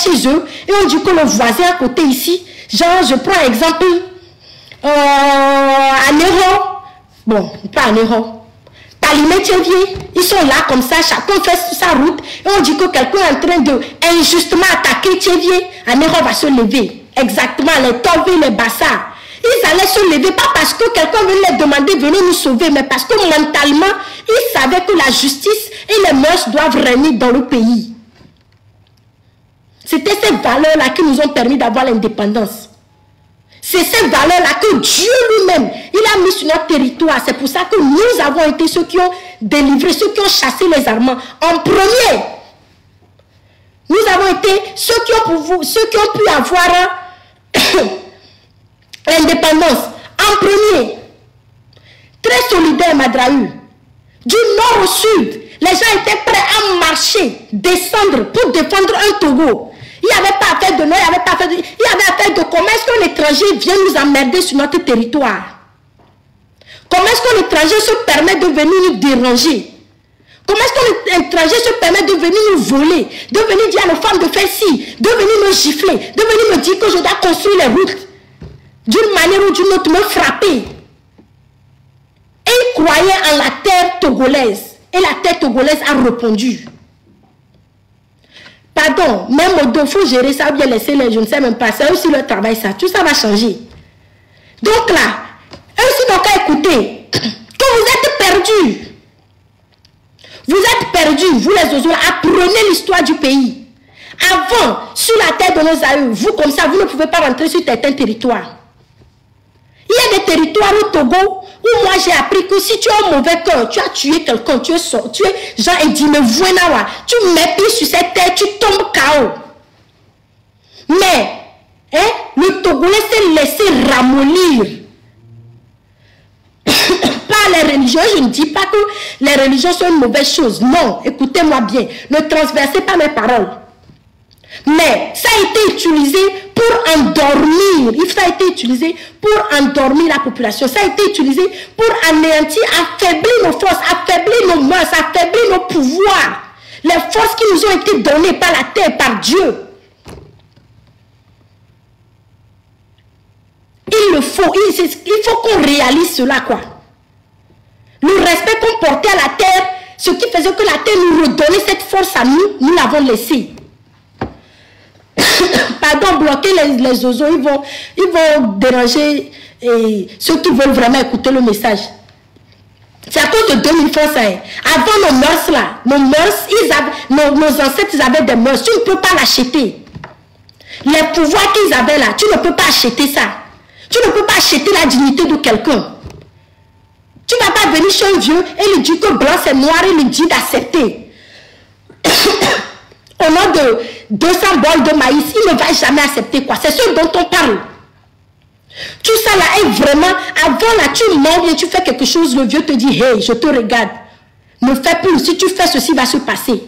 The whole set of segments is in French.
chez eux et on dit que le voisin à côté ici, genre je prends exemple à Néron, bon, pas à Néron, Palimé-Thévier, ils sont là comme ça, chacun fait sa route et on dit que quelqu'un est en train de injustement attaquer Thévier, à Néron va se lever, exactement, les Tové, les Bassards. Ils allaient se lever, pas parce que quelqu'un venait les demander, venez nous sauver, mais parce que mentalement, ils savaient que la justice et les mœurs doivent régner dans le pays. C'était ces valeurs-là qui nous ont permis d'avoir l'indépendance. C'est ces valeurs-là que Dieu lui-même, il a mis sur notre territoire. C'est pour ça que nous avons été ceux qui ont délivré, ceux qui ont chassé les Allemands. En premier, nous avons été ceux qui ont pu avoir l'indépendance. En premier, très solidaire Madrahu. Du nord au sud, les gens étaient prêts à marcher, descendre pour défendre un Togo. Il n'y avait pas affaire de nom, il n'y avait pas affaire de... Il y avait affaire de comment est-ce qu'un étranger vient nous emmerder sur notre territoire. Comment est-ce qu'un étranger se permet de venir nous déranger? Comment est-ce qu'un étranger se permet de venir nous voler, de venir dire à nos femmes de faire ci, de venir me gifler, de venir me dire que je dois construire les routes d'une manière ou d'une autre, me frapper. Et ils croyaient en la terre togolaise. Et la terre togolaise a répondu. Pardon, même au dos, il faut gérer ça, bien laisser les, je ne sais même pas, c'est aussi le travail, ça, tout ça va changer. Donc là, eux aussi n'ont qu'à écouter que vous êtes perdus. Vous êtes perdus, vous les Zozo, apprenez l'histoire du pays. Avant, sur la terre de nos aïeux, vous comme ça, vous ne pouvez pas rentrer sur certains territoires. Il y a des territoires au Togo où moi j'ai appris que si tu as un mauvais cœur, tu as tué quelqu'un, tu es Jean Edime Vouenawa, tu mets pied sur cette terre, tu tombes KO. Mais, hein, le Togolais s'est laissé ramollir par les religions. Je ne dis pas que les religions sont une mauvaise chose. Non, écoutez-moi bien, ne transversez pas mes paroles. Mais ça a été utilisé pour endormir. Ça a été utilisé pour endormir la population. Ça a été utilisé pour anéantir, affaiblir nos forces, affaiblir nos mœurs, affaiblir nos pouvoirs. Les forces qui nous ont été données par la terre, par Dieu. Il faut qu'on réalise cela, quoi. Le respect qu'on portait à la terre, ce qui faisait que la terre nous redonnait cette force à nous, nous l'avons laissé. Pardon, bloquer les zozos, ils vont déranger ceux qui veulent vraiment écouter le message. C'est à cause de 2000 francs. Avant nos mœurs là, nos ancêtres ils avaient des mœurs, tu ne peux pas l'acheter. Les pouvoirs qu'ils avaient là, tu ne peux pas acheter ça. Tu ne peux pas acheter la dignité de quelqu'un. Tu ne vas pas venir chez un vieux et lui dire que blanc c'est noir et lui dire d'accepter. Au nom de 200 bols de maïs, il ne va jamais accepter quoi. C'est ce dont on parle. Tout ça là est vraiment, avant là, tu mens et tu fais quelque chose, le vieux te dit, hey, je te regarde. Ne fais plus, si tu fais ceci, va se passer.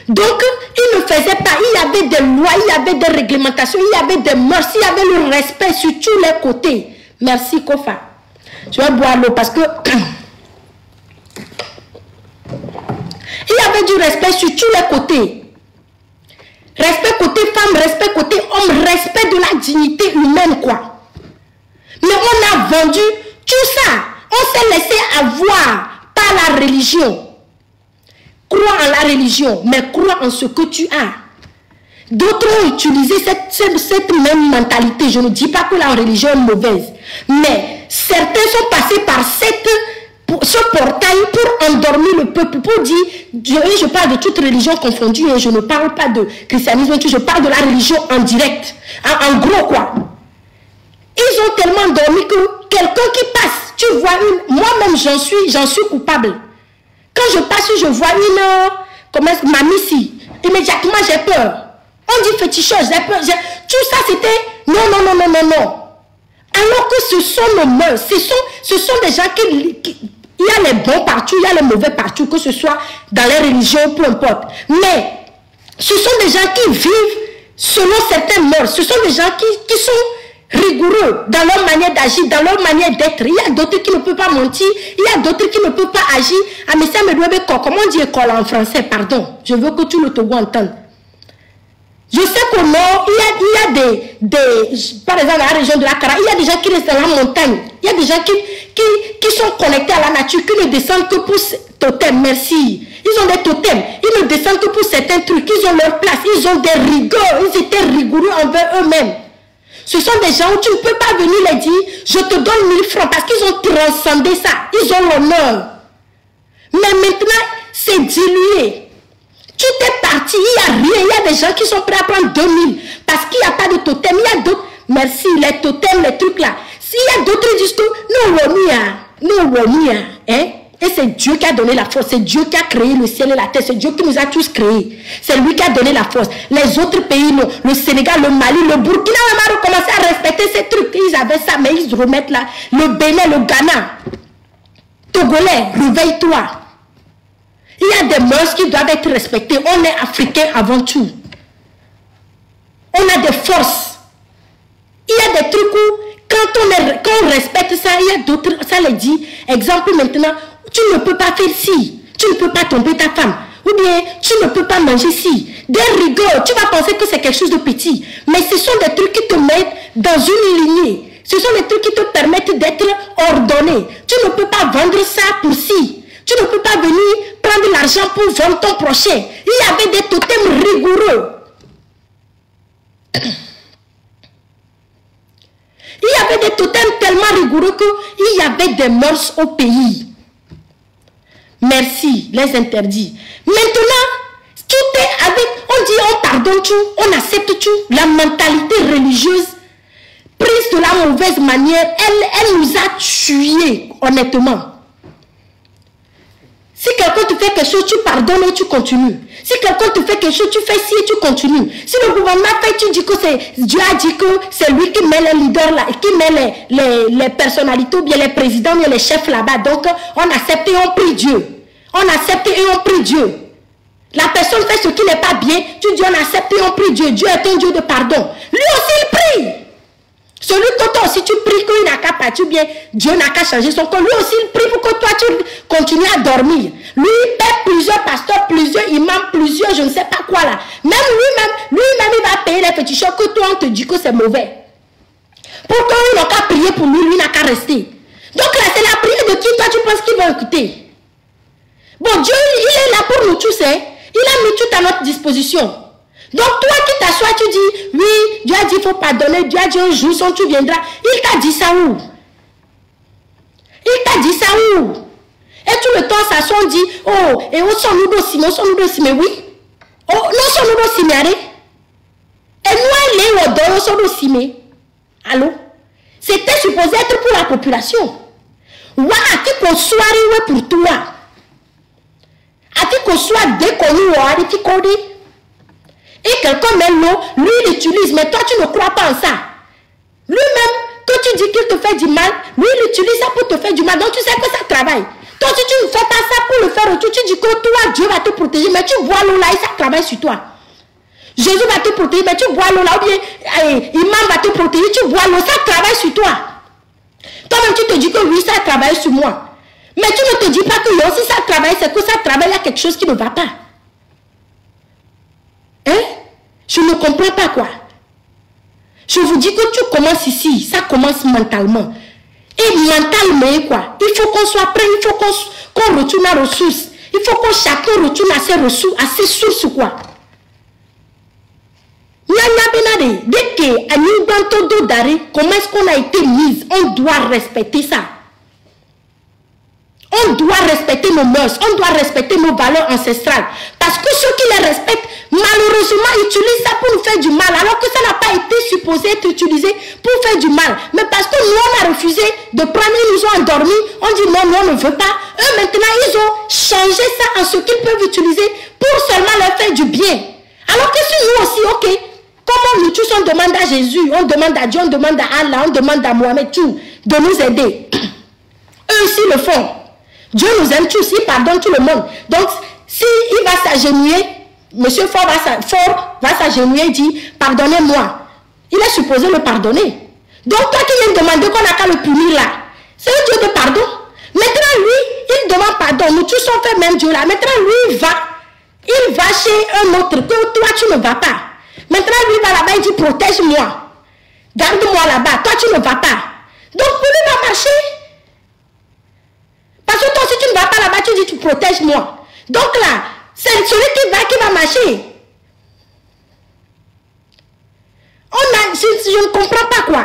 Donc, il ne faisait pas, il y avait des lois, il y avait des réglementations, il y avait des mœurs, il y avait le respect sur tous les côtés. Merci Kofa. Je vais boire l'eau parce que... Il y avait du respect sur tous les côtés. Respect côté femme, respect côté homme, respect de la dignité humaine, quoi. Mais on a vendu tout ça. On s'est laissé avoir par la religion. Crois en la religion, mais crois en ce que tu as. D'autres ont utilisé cette même mentalité. Je ne dis pas que la religion est mauvaise. Mais certains sont passés par ce portail pour endormir le peuple, pour dire, je parle de toute religion confondue et je ne parle pas de christianisme, je parle de la religion en direct, en gros quoi. Ils ont tellement endormi que quelqu'un qui passe, tu vois moi-même j'en suis coupable. Quand je passe, je vois une mamie, immédiatement j'ai peur. On dit féticheuse, j'ai peur. Tout ça c'était, non. Alors que ce sont nos mœurs, ce sont des gens il y a les bons partout, il y a les mauvais partout, que ce soit dans les religions, peu importe. Mais ce sont des gens qui vivent selon certaines mœurs. Ce sont des gens qui sont rigoureux dans leur manière d'agir, dans leur manière d'être. Il y a d'autres qui ne peuvent pas mentir, il y a d'autres qui ne peuvent pas agir. Ah, mais ça me doit être comment on dit école en français, pardon. Je veux que tout le Togo entende. Je sais qu'au nord, il y a par exemple, dans la région de la Cara, il y a des gens qui restent dans la montagne. Il y a des gens qui sont connectés à la nature, qui ne descendent que pour totems. Merci. Ils ont des totems. Ils ne descendent que pour certains trucs. Ils ont leur place. Ils ont des rigueurs. Ils étaient rigoureux envers eux-mêmes. Ce sont des gens où tu ne peux pas venir les dire, je te donne 1000 francs, parce qu'ils ont transcendé ça. Ils ont l'honneur. Mais maintenant, c'est dilué. Tout est parti, il n'y a rien. Il y a des gens qui sont prêts à prendre 2000 parce qu'il n'y a pas de totem. Il y a d'autres, merci, les totems, les trucs là. S'il y a d'autres qui disent nous, hein? Et c'est Dieu qui a donné la force. C'est Dieu qui a créé le ciel et la terre. C'est Dieu qui nous a tous créés. C'est lui qui a donné la force. Les autres pays, non. Le Sénégal, le Mali, le Burkina, on a recommencé à respecter ces trucs. Ils avaient ça, mais ils remettent là. Le Bénin, le Ghana. Togolais, réveille-toi. Il y a des mœurs qui doivent être respectées. On est africains avant tout. On a des forces. Il y a des trucs où, quand on respecte ça, il y a d'autres, ça les dit. Exemple maintenant, tu ne peux pas faire ci. Tu ne peux pas tromper ta femme. Ou bien, tu ne peux pas manger ci. Des rigueurs, tu vas penser que c'est quelque chose de petit. Mais ce sont des trucs qui te mettent dans une lignée. Ce sont des trucs qui te permettent d'être ordonné. Tu ne peux pas vendre ça pour ci. Tu ne peux pas venir prendre l'argent pour vendre ton prochain. Il y avait des totems rigoureux. Il y avait des totems tellement rigoureux qu'il y avait des mœurs au pays. Merci, les interdits. Maintenant, tout est avec, on dit on pardonne tout, on accepte tout. La mentalité religieuse, prise de la mauvaise manière, elle nous a tués, honnêtement. Si quelqu'un te fait quelque chose, tu pardonnes et tu continues. Si quelqu'un te fait quelque chose, tu fais ci et tu continues. Si le gouvernement fait, tu dis que c'est Dieu a dit que c'est lui qui met les leaders là, qui met les personnalités ou bien les présidents ou bien les chefs là-bas. Donc, on accepte et on prie Dieu. On accepte et on prie Dieu. La personne fait ce qui n'est pas bien, tu dis on accepte et on prie Dieu. Dieu est un Dieu de pardon. Lui aussi, il prie. Celui que toi aussi tu pries qu'il n'a qu'à partir, bien Dieu n'a qu'à changer son corps. Lui aussi il prie pour que toi tu continues à dormir. Lui il paie plusieurs pasteurs, plusieurs imams, plusieurs je ne sais pas quoi là. Même lui-même il va payer les petits choses que toi on te dit que c'est mauvais. Pourquoi il n'a qu'à prier pour lui, lui n'a qu'à rester. Donc là c'est la prière de qui toi tu penses qu'il va écouter. Bon Dieu il est là pour nous tous, hein. Il a mis tout à notre disposition. Donc toi qui t'assois, tu dis, oui, Dieu a dit il faut pardonner, Dieu a dit un jour, son tu viendras. Il t'a dit ça où? Il t'a dit ça où? Et tout le temps, ça son dit, oh, et où sont nous aussi, mais oui. Oh, nous sommes nous aussi, mais et nous, les odeurs sont aussi, mais. Allô? C'était supposé être pour la population. Voilà, qui qu'on soit pour toi. À qui qu'on soit déconnu ou à qui qu'on dit. Et quelqu'un même l'eau, lui il utilise, mais toi tu ne crois pas en ça. Lui-même, quand tu dis qu'il te fait du mal, lui il utilise ça pour te faire du mal. Donc tu sais que ça travaille. Toi si tu ne fais pas ça pour le faire retour, tu dis que toi Dieu va te protéger, mais tu bois l'eau là et ça travaille sur toi. Jésus va te protéger, mais tu bois l'eau là, ou bien Imam va te protéger, tu bois l'eau, ça travaille sur toi. Toi-même tu te dis que oui, ça travaille sur moi. Mais tu ne te dis pas que si ça travaille, c'est que ça travaille, il y a quelque chose qui ne va pas. Hein? Je ne comprends pas quoi. Je vous dis que tu commences ici, ça commence mentalement. Et mentalement quoi? Il faut qu'on soit prêt, il faut qu'on retourne à ressources. Il faut que chacun retourne à ses ressources, à ses sources quoi. Dès que comment est-ce qu'on a été mis? On doit respecter ça. On doit respecter nos mœurs, on doit respecter nos valeurs ancestrales. Parce que ceux qui les respectent, malheureusement, utilisent ça pour nous faire du mal. Alors que ça n'a pas été supposé être utilisé pour faire du mal. Mais parce que nous, on a refusé de prendre, ils nous ont endormis. On dit non, on ne veut pas. Eux, maintenant, ils ont changé ça en ce qu'ils peuvent utiliser pour seulement leur faire du bien. Alors que si nous aussi, ok, comment nous tous, on demande à Jésus, on demande à Dieu, on demande à Allah, on demande à Mohamed, tout, de nous aider. Eux aussi le font. Dieu nous aime tous, il pardonne tout le monde. Donc, s'il va s'agenouiller, Monsieur Fort va s'agenouiller et dit, pardonnez-moi. Il est supposé le pardonner. Donc, toi qui viens demander qu'on n'a qu'à le punir là, c'est un Dieu de pardon. Maintenant, lui, il demande pardon. Nous tous on fait même Dieu là. Maintenant, lui, il va chez un autre que toi, tu ne vas pas. Mais Maintenant, lui va là-bas, il dit protège-moi. Garde-moi là-bas. Toi, tu ne vas pas. Donc, pour lui, va marcher. Parce que toi, si tu ne vas pas là-bas, tu dis tu protèges-moi. Donc là, c'est celui qui va marcher. Je ne comprends pas quoi.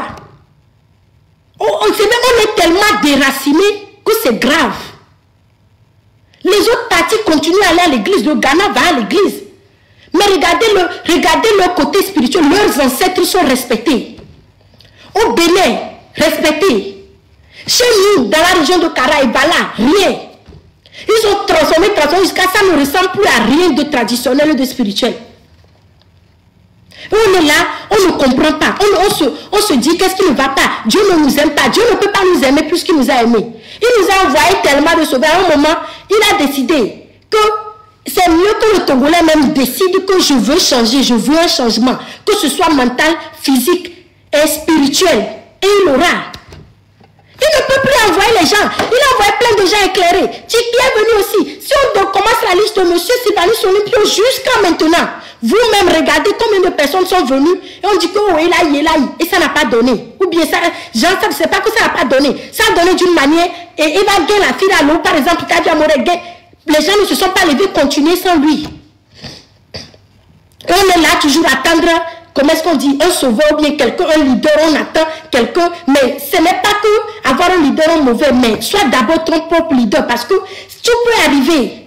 On est tellement déracinés que c'est grave. Les autres partis continuent à aller à l'église. Le Ghana va à l'église. Mais regardez leur côté spirituel. Leurs ancêtres sont respectés. Au Bénin, respectés. Chez nous, dans la région de Kara et Bala, rien. Ils ont transformé jusqu'à ça ne ressemble plus à rien de traditionnel et de spirituel. On est là, on ne comprend pas. On se dit qu'est-ce qui ne va pas. Dieu ne nous aime pas. Dieu ne peut pas nous aimer plus qu'il nous a aimés. Il nous a envoyé tellement de sauver. À un moment, il a décidé que c'est mieux que le Togolais même décide que je veux changer, je veux un changement. Que ce soit mental, physique et spirituel. Et il l'aura. Il ne peut plus envoyer les gens. Il a envoyé plein de gens éclairés. Tiki est venu aussi. Si on commence la liste de monsieur Sylvanus Olympio jusqu'à maintenant, vous-même regardez combien de personnes sont venues et on dit que oh, il a et ça n'a pas donné. Ou bien ça, Jean, ça ne sait pas que ça n'a pas donné. Ça a donné d'une manière et il va gagner la fille à l'eau, par exemple, les gens ne se sont pas levés continuer sans lui. Et on est là toujours à attendre. Comment est-ce qu'on dit un sauveur ou bien quelqu'un, un leader, on attend quelqu'un. Mais ce n'est pas que avoir un leader mauvais, mais sois d'abord ton propre leader. Parce que tout peut arriver.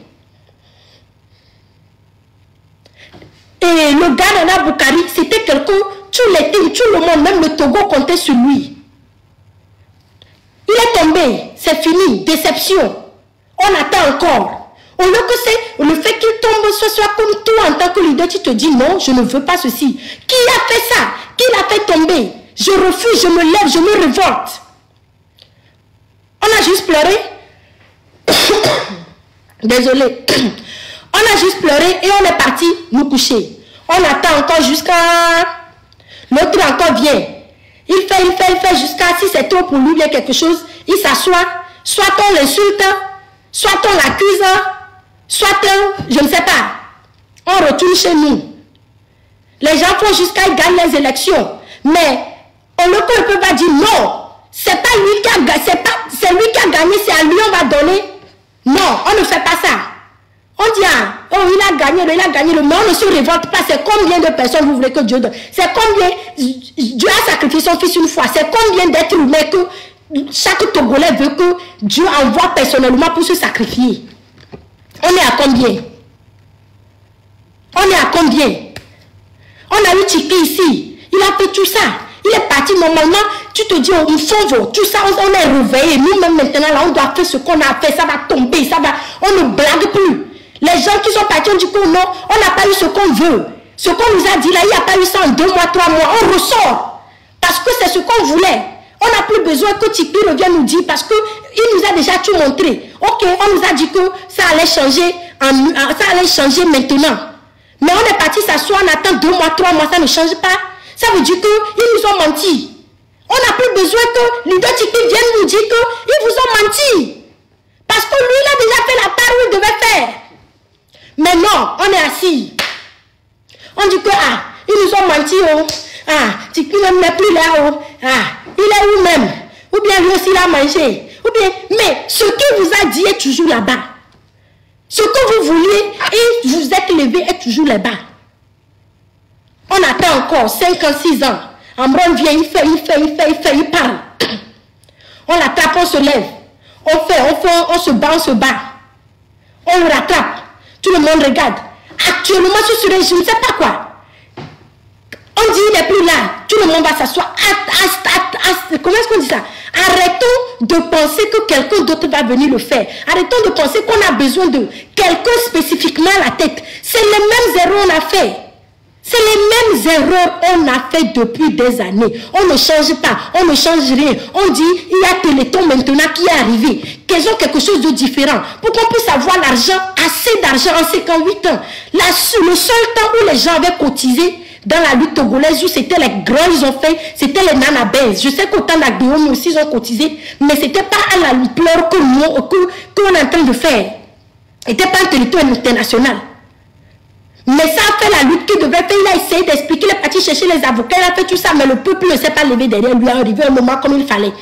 Et le gars Nana Boukari, c'était quelqu'un, tout le monde, même le Togo comptait sur lui. Il est tombé, c'est fini, déception. On attend encore. Au lieu que c'est le fait qu'il tombe, ce soit comme toi en tant que leader, tu te dis non, je ne veux pas ceci. Qui a fait ça? Qui l'a fait tomber? Je refuse, je me lève, je me révolte. On a juste pleuré. Désolé. On a juste pleuré et on est parti nous coucher. On attend encore jusqu'à... L'autre encore vient. Il fait jusqu'à si c'est trop pour lui, il y a quelque chose, il s'assoit. Soit on l'insulte, soit on l'accuse, soit je ne sais pas. On retourne chez nous. Les gens font jusqu'à qu'ils gagnent les élections. Mais on ne peut pas dire non. C'est pas lui qui a gagné, c'est lui qui a gagné, c'est à lui on va donner. Non, on ne fait pas ça. On dit, ah, oh, il a gagné, mais on ne se révolte pas. C'est combien de personnes vous voulez que Dieu donne? C'est combien Dieu a sacrifié son fils une fois. C'est combien d'êtres humains que chaque Togolais veut que Dieu envoie personnellement pour se sacrifier? On est à combien? On est à combien? On a eu Tiki ici. Il a fait tout ça. Il est parti normalement. Tu te dis, on s'en va. Tout ça, on est réveillé. Nous-mêmes maintenant, là, on doit faire ce qu'on a fait. Ça va tomber. Ça va. On ne blague plus. Les gens qui sont partis, on dit que non, on n'a pas eu ce qu'on veut. Ce qu'on nous a dit là, il n'y a pas eu ça en 2 mois, 3 mois. On ressort. Parce que c'est ce qu'on voulait. On n'a plus besoin que Tiki revienne nous dire parce qu'il nous a déjà tout montré. Ok, on nous a dit que ça allait changer maintenant. Mais on est parti s'asseoir, on attend 2 mois, 3 mois, ça ne change pas. Ça veut dire qu'ils nous ont menti. On n'a plus besoin que leader Tiki vienne nous dire qu'ils vous ont menti. Parce que lui, il a déjà fait la part où il devait faire. Mais non, on est assis. On dit que, ah, ils nous ont menti, oh. Ah, Tiki n'est plus là, oh. Ah, il est où même? Ou bien lui aussi, il a mangé. Ou bien, mais ce qu'il vous a dit est toujours là-bas. Ce que vous vouliez et vous êtes levé est toujours là-bas. On attend encore 5 ans, 6 ans. Ambron vient, il fait, il parle. On l'attrape, on se lève. On se bat. On le rattrape. Tout le monde regarde. Actuellement, je ne sais pas quoi. On dit, il n'est plus là. Tout le monde va s'asseoir. Comment est-ce qu'on dit ça? Arrêtons de penser que quelqu'un d'autre va venir le faire. Arrêtons de penser qu'on a besoin de quelqu'un spécifiquement à la tête. C'est les mêmes erreurs qu'on a fait. C'est les mêmes erreurs qu'on a fait depuis des années. On ne change pas, on ne change rien. On dit, il y a Téléthon maintenant qui est arrivé. Qu'ils ont quelque chose de différent. Pour qu'on puisse avoir l'argent, assez d'argent en 58 ans. Là, le seul temps où les gens avaient cotisé dans la lutte togolaise, où c'était les grands, ils ont fait, c'était les nanabès. Je sais qu'autant d'Agdéom aussi, ils ont cotisé, mais ce n'était pas à l'ampleur qu'on est en train de faire. Ce n'était pas un territoire international. Mais ça a fait la lutte qu'il devait faire. Il a essayé d'expliquer, il est parti chercher les avocats, il a fait tout ça, mais le peuple ne s'est pas levé derrière lui, arrivé un moment comme il fallait.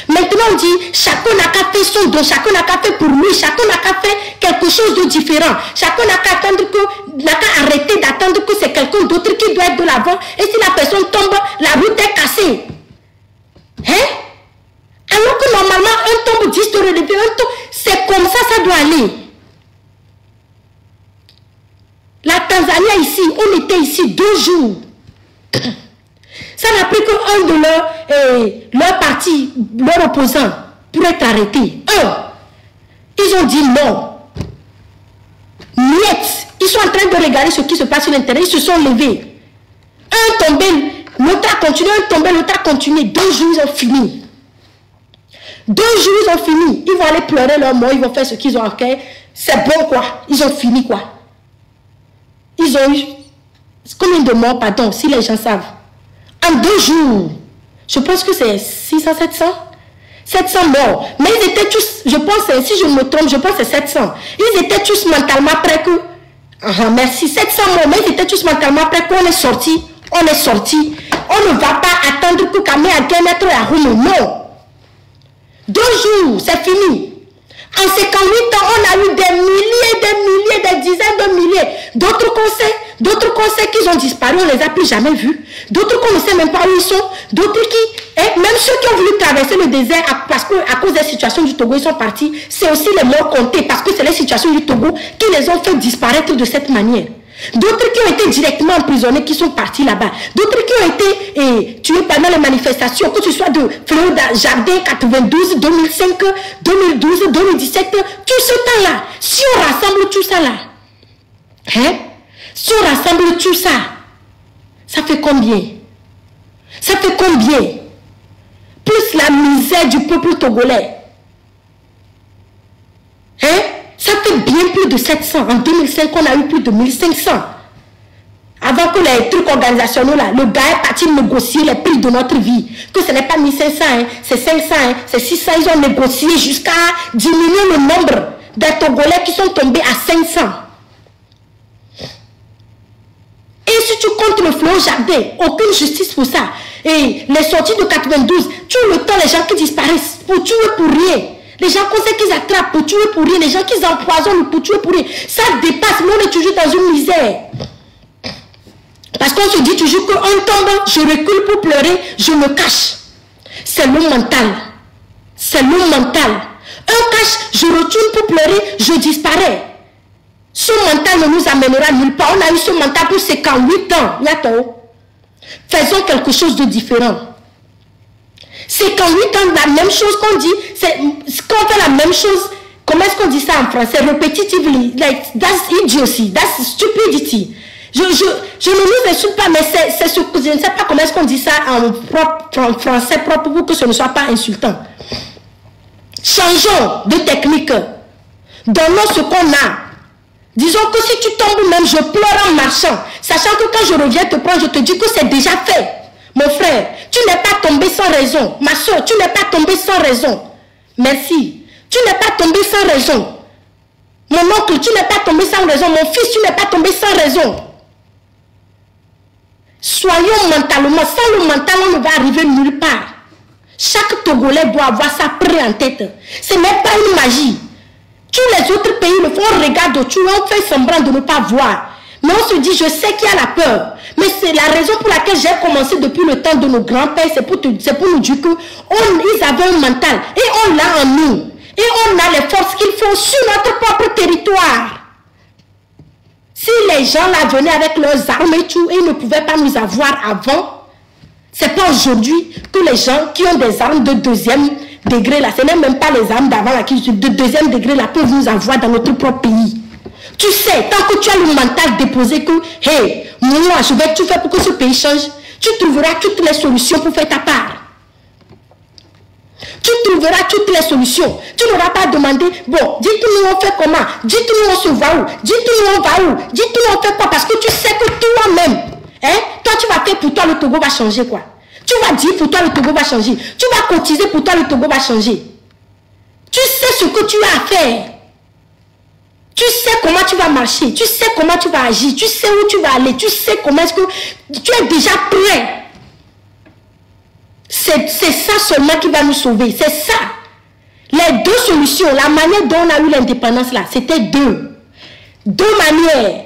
Maintenant on dit, chacun n'a qu'à faire son don, chacun n'a qu'à faire pour lui, chacun n'a qu'à faire quelque chose de différent. Chacun n'a qu'à attendre que, n'a qu'à arrêter d'attendre que c'est quelqu'un d'autre qui doit être de l'avant. Et si la personne tombe, la route est cassée. Hein? Alors que normalement, un tombe 10 te relever, un tombe, c'est comme ça doit aller. La Tanzanie ici, on était ici 2 jours. Ça n'a pris qu'un de leur parti, leur opposant, pour être arrêté. Ils ont dit non. Niet. Ils sont en train de regarder ce qui se passe sur l'intérieur. Ils se sont levés. Un tombé, l'autre a continué, un tombé, l'autre a continué. 2 jours, ils ont fini. 2 jours, ils ont fini. Ils vont aller pleurer leur mort, ils vont faire ce qu'ils ont à faire. C'est bon quoi. Ils ont fini quoi. Ils ont eu combien de morts, pardon, si les gens savent. En 2 jours, je pense que c'est 600, 700 morts. Mais ils étaient tous, je pense, si je me trompe, je pense que c'est 700. Ils étaient tous mentalement prêts que, merci, 700 morts, mais ils étaient tous mentalement prêts qu'on est sorti. On est sorti. On ne va pas attendre que Kamé a qu'un mètre à Roumou. Non. 2 jours, c'est fini. En 58 ans, on a eu des milliers, des dizaines de milliers. D'autres conseils qu'ils ont disparu, on ne les a plus jamais vus. D'autres qu'on ne sait même pas où ils sont. D'autres qui, même ceux qui ont voulu traverser le désert parce qu'à cause des situations du Togo, ils sont partis. C'est aussi les morts comptés parce que c'est les situations du Togo qui les ont fait disparaître de cette manière. D'autres qui ont été directement emprisonnés, qui sont partis là-bas. D'autres qui ont été tués pendant les manifestations, que ce soit de Fleur Jardin 92, 2005, 2012, 2017, tout ce temps-là. Si on rassemble tout ça là, hein? Si on rassemble tout ça, ça fait combien? Ça fait combien? Plus la misère du peuple togolais. Hein? Ça fait bien plus de 700. En 2005, on a eu plus de 1500. Avant que les trucs organisationnels, là, le gars est parti négocier les prix de notre vie. Que ce n'est pas 1500, hein, c'est 500, hein, c'est 600. Ils ont négocié jusqu'à diminuer le nombre des Togolais qui sont tombés à 500. Et si tu comptes le flot jardin, aucune justice pour ça. Et les sorties de 92, tout le temps, les gens qui disparaissent pour tuer pour rien. Les gens qu'on sait qu'ils attrapent pour tuer pour rien. Les gens qu'ils empoisonnent pour tuer pour rien. Ça dépasse. Mais on est toujours dans une misère. Parce qu'on se dit toujours qu'on tombe, je recule pour pleurer, je me cache. C'est le mental. C'est le mental. Un cache, je retourne pour pleurer, je disparais. Ce mental ne nous amènera nulle part. On a eu ce mental pour 58 ans. Yato. Faisons quelque chose de différent. 58 ans, la même chose qu'on dit, c'est qu'on fait la même chose. Comment est-ce qu'on dit ça en français? Repetitively. Like, that's idiocy. That's stupidity. Je ne nous insulte pas, mais c'est ce que je ne sais pas comment est-ce qu'on dit ça en français propre pour que ce ne soit pas insultant. Changeons de technique. Donnons ce qu'on a. Disons que si tu tombes même, je pleure en marchant. Sachant que quand je reviens te prendre, je te dis que c'est déjà fait. Mon frère, tu n'es pas tombé sans raison. Ma soeur, tu n'es pas tombé sans raison. Merci. Tu n'es pas tombé sans raison. Mon oncle, tu n'es pas tombé sans raison. Mon fils, tu n'es pas tombé sans raison. Soyons mentalement. Sans le mental, on ne va arriver nulle part. Chaque Togolais doit avoir ça prêt en tête. Ce n'est pas une magie. Tous les autres pays le font, on regarde autour, on fait semblant de ne pas voir. Mais on se dit, je sais qu'il y a la peur. Mais c'est la raison pour laquelle j'ai commencé depuis le temps de nos grands-pères. C'est pour nous dire qu'ils avaient un mental. Et on l'a en nous. Et on a les forces qu'il faut sur notre propre territoire. Si les gens là venaient avec leurs armes et tout, et ils ne pouvaient pas nous avoir avant, c'est pas aujourd'hui que les gens qui ont des armes de 2e degré là, ce n'est même pas les armes d'avant là qui de 2e degré là peuvent nous avoir dans notre propre pays. Tu sais, tant que tu as le mental déposé que, hey, moi je vais tout faire pour que ce pays change, tu trouveras toutes les solutions pour faire ta part. Tu trouveras toutes les solutions. Tu n'auras pas demandé, bon, dites-nous on fait comment, dites-nous on se va où, dites-nous on va où, dites-nous on fait quoi, parce que tu sais que toi-même, hein, toi tu vas faire pour toi, le Togo va changer quoi. Tu vas dire pour toi, le Togo va changer. Tu vas cotiser pour toi, le Togo va changer. Tu sais ce que tu as à faire. Tu sais comment tu vas marcher, tu sais comment tu vas agir, tu sais où tu vas aller, tu sais comment est-ce que tu es déjà prêt. C'est ça seulement qui va nous sauver, c'est ça. Les deux solutions, la manière dont on a eu l'indépendance là, c'était deux manières.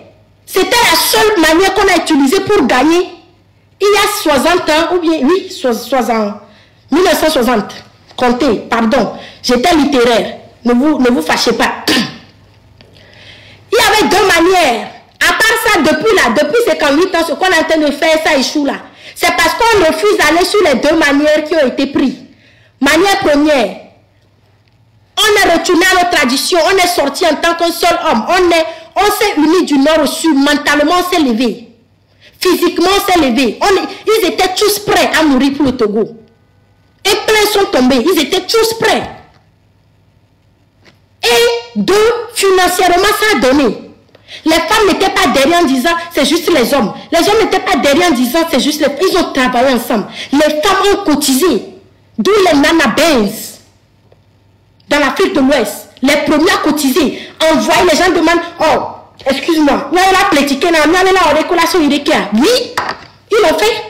C'était la seule manière qu'on a utilisée pour gagner. Il y a 60 ans, ou bien, oui, 1960, comptez, pardon, j'étais littéraire, ne vous fâchez pas. Il y avait deux manières. À part ça, depuis 58 ans, ce qu'on est en train de faire, ça échoue là. C'est parce qu'on refuse d'aller sur les deux manières qui ont été prises. Manière première, on est retourné à nos traditions, on est sorti en tant qu'un seul homme. On s'est unis du nord au sud, mentalement on s'est levé. Physiquement on s'est levé. Ils étaient tous prêts à mourir pour le Togo. Et plein sont tombés, ils étaient tous prêts. Et deux, financièrement, ça a donné. Les femmes n'étaient pas derrière en disant c'est juste les hommes. Les hommes n'étaient pas derrière en disant c'est juste les femmes. Ils ont travaillé ensemble. Les femmes ont cotisé. D'où les Nanabens. Dans l'Afrique de l'Ouest. Les premiers à cotiser. Envoyer, les gens demandent oh, excuse-moi, nous allons la platiquer, nous allons la récolation irrégulière. Oui, ils l'ont fait.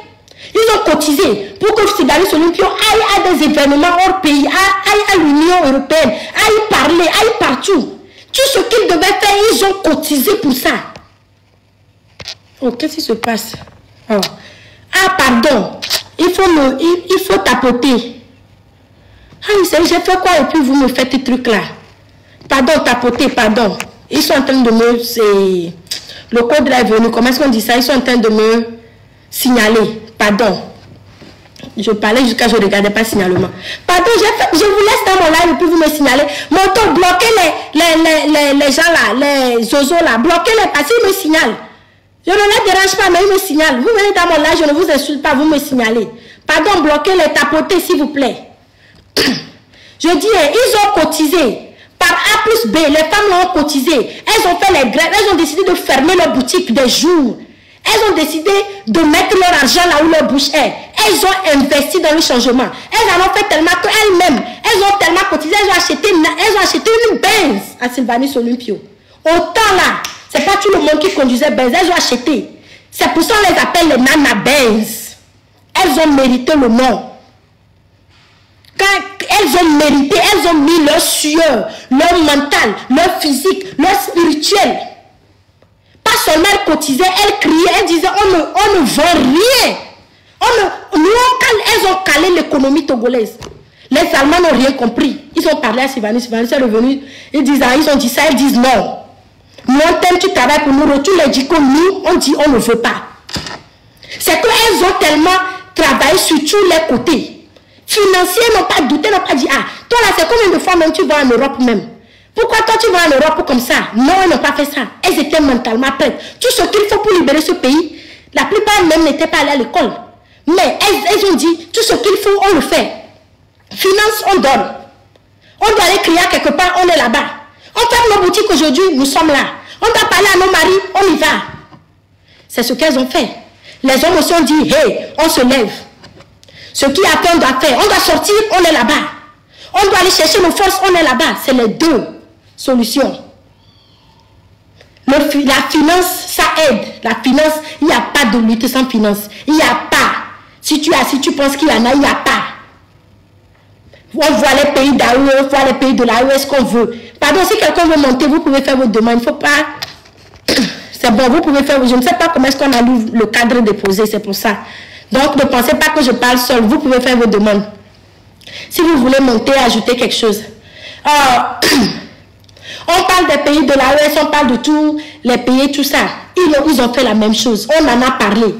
Ils ont cotisé pour que Sibani Solumpio aille à des événements hors pays, aille à l'Union européenne, aille parler, aille partout. Tout ce qu'ils devaient faire, ils ont cotisé pour ça. Oh, qu'est-ce qui se passe? Oh. Ah, pardon. Il faut tapoter. Ah, j'ai fait quoi et puis vous me faites des trucs là? Pardon, tapoter, pardon. Ils sont en train de me... Le code là est venu. Comment est-ce qu'on dit ça? Ils sont en train de me signaler. Pardon. Je parlais jusqu'à ce que je ne regardais pas signalement. Pardon, je vous laisse dans mon live et puis vous me signalez. Moto, bloquez les gens là, les zozos là. Bloquez-les parce qu'ils me signalent. Je ne les dérange pas, mais ils me signalent. Vous venez dans mon live, je ne vous insulte pas, vous me signalez. Pardon, bloquez-les, tapotez s'il vous plaît. Je dis, ils ont cotisé. Par A plus B, les femmes ont cotisé. Elles ont fait les grèves, elles ont décidé de fermer leur boutique des jours. Elles ont décidé de mettre leur argent là où leur bouche est. Elles ont investi dans le changement. Elles en ont fait tellement qu'elles-mêmes, elles ont tellement cotisé, elles ont acheté une Benz à Sylvanie Solumpio. Autant là, c'est pas tout le monde qui conduisait Benz, elles ont acheté. C'est pour ça qu'on les appelle les Nana Benz. Elles ont mérité le nom. Quand elles ont mérité, elles ont mis leur sueur, leur mental, leur physique, leur spirituel. Pas seulement elles cotisaient, elles criaient, elles disaient on ne vend rien. Elles ont calé l'économie togolaise. Les Allemands n'ont rien compris. Ils ont parlé à Sylvanie, Sylvanie est revenu. Ils ont dit ça, elles disent non. Nous on t'aime, tu travailles pour nous, retour les dit que nous, on dit on ne veut pas. C'est qu'elles ont tellement travaillé sur tous les côtés. Financiers n'ont pas douté, n'ont pas dit ah, toi là c'est combien de fois même tu vas en Europe même? Pourquoi toi tu vas en Europe comme ça? Non, elles n'ont pas fait ça. Elles étaient mentalement prêtes. Tout ce qu'il faut pour libérer ce pays, la plupart même n'étaient pas allées à l'école. Mais elles ont dit, tout ce qu'il faut, on le fait. Finance, on donne. On doit aller crier quelque part, on est là-bas. On ferme nos boutiques aujourd'hui, nous sommes là. On doit parler à nos maris, on y va. C'est ce qu'elles ont fait. Les hommes aussi ont dit, hey, on se lève. Ce qui a fait, on doit faire. On doit sortir, on est là-bas. On doit aller chercher nos forces, on est là-bas. C'est les deux solutions. La finance, ça aide. La finance, il n'y a pas de lutte sans finance. Il n'y a pas. Si tu penses qu'il y en a, il n'y a pas. On voit les pays d'AOE, on voit les pays de l'AOE, ce qu'on veut. Pardon, si quelqu'un veut monter, vous pouvez faire votre demande. Il ne faut pas... C'est bon, vous pouvez faire... Je ne sais pas comment est-ce qu'on a lu le cadre déposé, c'est pour ça. Donc, ne pensez pas que je parle seul. Vous pouvez faire vos demandes. Si vous voulez monter, ajouter quelque chose. On parle des pays de l'AES, on parle de tous les pays, tout ça. Ils ont fait la même chose. On en a parlé.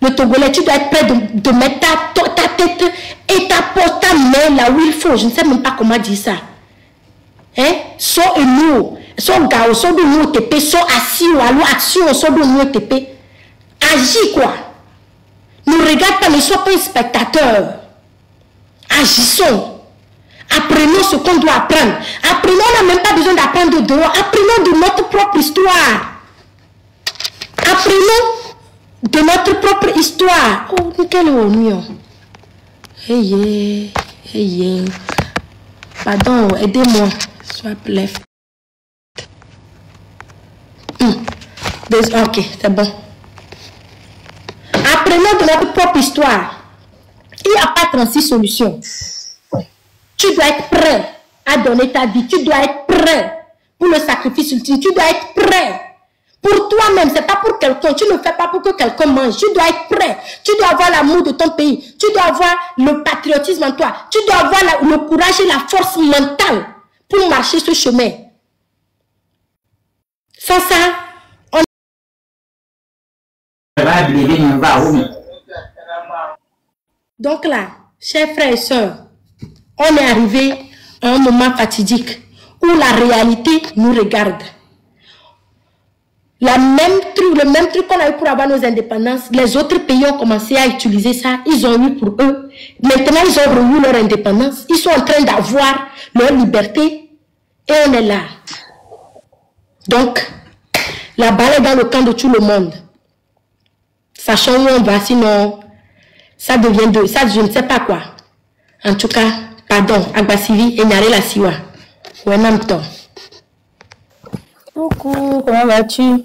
Le Togolais, tu dois être prêt de mettre ta tête et ta main là où il faut. Je ne sais même pas comment dire ça. Hein? So nous, so gao, so de nous TP, so assis ou allo action, so de nous TP. Agis quoi. Ne regarde pas, ne sois pas un spectateur. Agissons. Apprenons ce qu'on doit apprendre. Apprenons, on n'a même pas besoin d'apprendre dehors. Apprenons de notre propre histoire. Apprenons de notre propre histoire. Oh, quel oignon. Hey. Pardon, aidez-moi. Swap left. Ok, c'est bon. Apprenons de notre propre histoire. Il n'y a pas 36 solutions. Tu dois être prêt à donner ta vie. Tu dois être prêt pour le sacrifice ultime. Tu dois être prêt pour toi-même. Ce n'est pas pour quelqu'un. Tu ne fais pas pour que quelqu'un mange. Tu dois être prêt. Tu dois avoir l'amour de ton pays. Tu dois avoir le patriotisme en toi. Tu dois avoir le courage et la force mentale pour marcher ce chemin. Sans ça, donc là, chers frères et sœurs, on est arrivé à un moment fatidique où la réalité nous regarde. Le même truc qu'on a eu pour avoir nos indépendances, les autres pays ont commencé à utiliser ça, ils ont eu pour eux. Maintenant, ils ont revu leur indépendance, ils sont en train d'avoir leur liberté et on est là. Donc, la balle est dans le camp de tout le monde. Sachant où on va, sinon, ça devient ça, je ne sais pas quoi. En tout cas, pardon, Agbasivi et Nyare la Siwa. Ouais, même temps. Coucou, comment vas-tu?